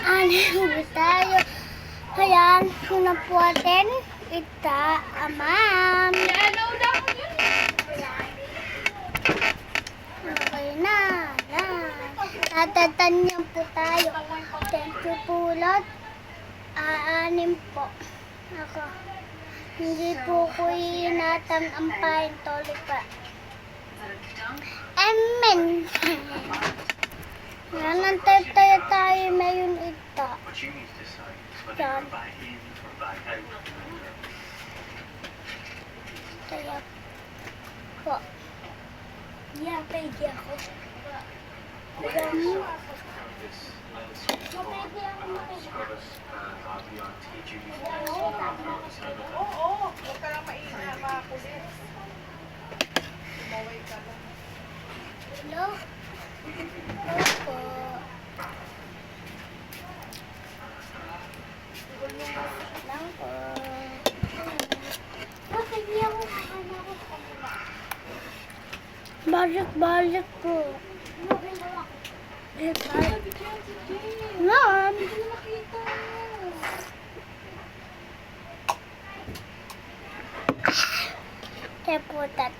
Ano tayo? Ayan, sunod po atin. Ita, amam. Okay na. Tatanyan po tayo. Thank you po lot. Aanim po. Ako. Hindi po ko inatang ang pain toli pa. Amen. Nanantay tayo ngayon ito. Yan. Kaya po. Yeah, pwede ako. Oo, huwag ka lang maingat, makakulit. Umaway ka lang. Hello? Opo. Lang po. Bakit di ako balik po. Ma'am. Teputat.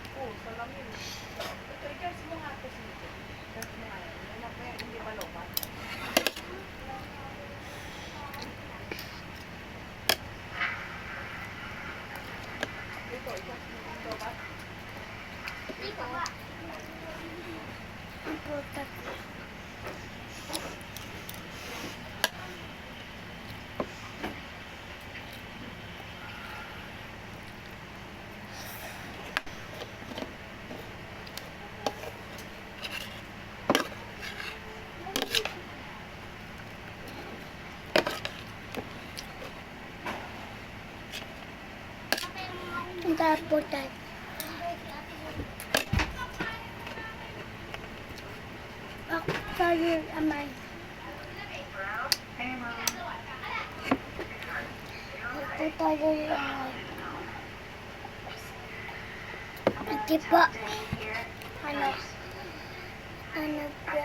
Teputat. Teputat. Ako tayo amay. Ako tayo amay. Hindi po. Ano po.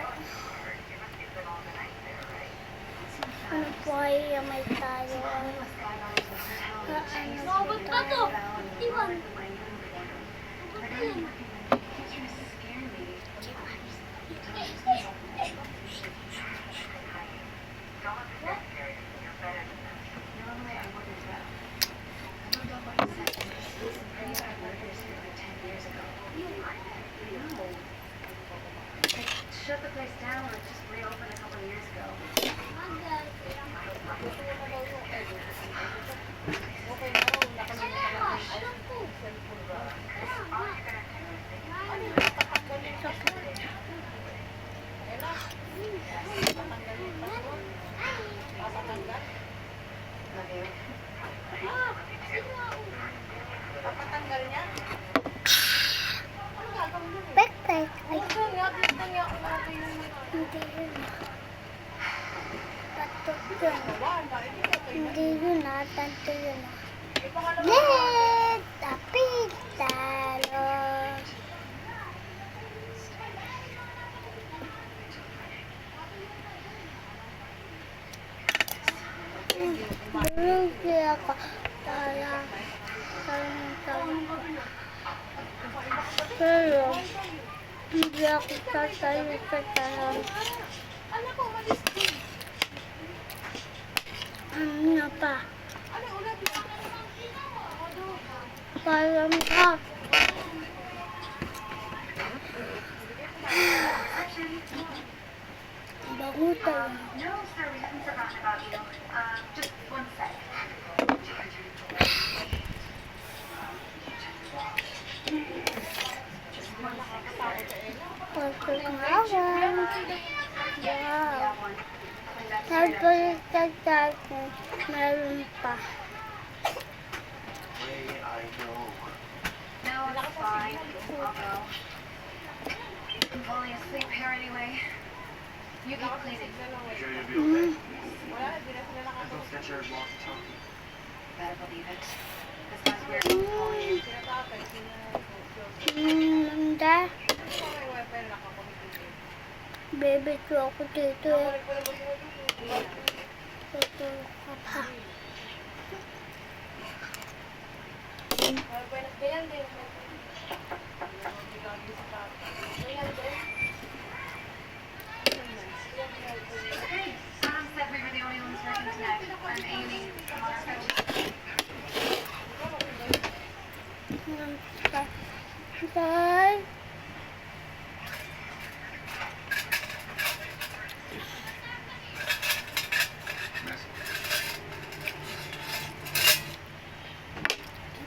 Ano po ay amay tayo. Ano po tayo. Iwan. Shut the place down or just reopened a couple of years ago. Papatanggal niya? Backpack. Ay, Gusto niya, gusto niya kung ano yung hindi yun. Patok yun. wala. Hindi yun ah. Tanto yun ah. Ipangalawa. Let tapit talo. Bulong siya ka. Tala. Pero, hindi ako tatayo sa talang. Anak ko, umalis din. Ano na pa? Ano yung ulat niya? Parang ka. Bago tayo. No, sir, we haven't forgotten about you. Just one sec. Pagkakawan. Wow. Tapos tagtag meron pa. No, it's fine. I'll go. I'm falling asleep here anyway. You keep cleaning. Wala, hindi na sila nakatulog. Better believe it. This last weird phone calling you. Sinatapay, sino. Nanda. May wifi na nakakumitin. Bebekyo ako dito eh. Tutulog ka pa. Ganyan din. Ganyan din. Said we were the only ones working tonight. I'm aiming for our Tay.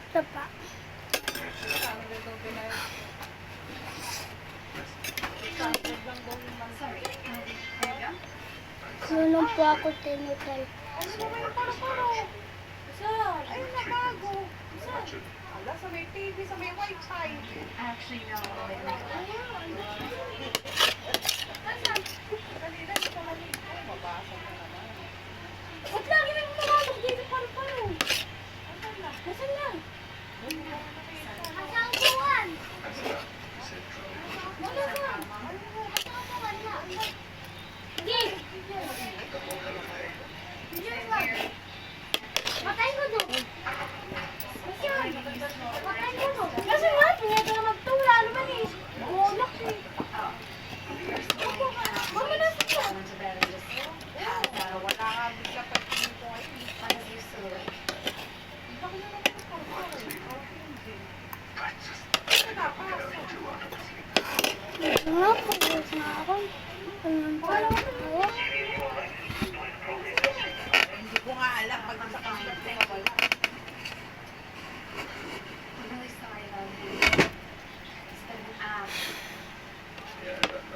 Ito pa. Sorry. There you go. Nunong po ako tinutal. Ano ba kayo? Paro-paro. Saan? Ayun na, bago. Saan? Ala, sa may TV, sa may wifi. Actually, no. Kanina, di ka maligo. Mabasag na naman. Ba't lagi nang pumasok dito paro-paro? Asan na? Nasaan na? Hindi ko nakita. Asang buwan? Wala ka. Ayun na. Asang buwan na? Hindi. Patay ko doon. Nasaan? Patay ko doon. Nasaan nga? Pinito na magtula. Ano ba ni? Bulak eh. Mama, nasaan ka? Wala nga bigla pa dito ngayon. Bakit na naman ang paro-paro? Hindi. Ano na, pasok. Nga, pagod na ako. Anong pala ako? Hindi ko nga alam pag nasa kanila ko wala. I'm really sorry about you. It's been an hour.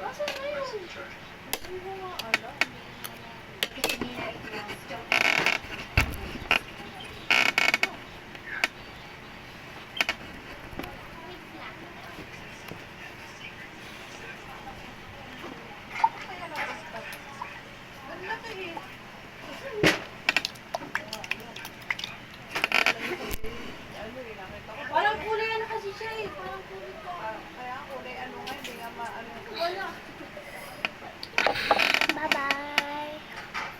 Nasaan na yun? Hindi ko nga alam. If you need anything else, don't Kaya nabastat. Ganda to eh. Ano eh, nakita ko. Parang kulay ano kasi siya eh. Parang kulay ko. Kaya kulay ano nga, hindi nga maano. Wala. Bye-bye.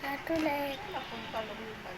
Natuloy. Napunta lumitan.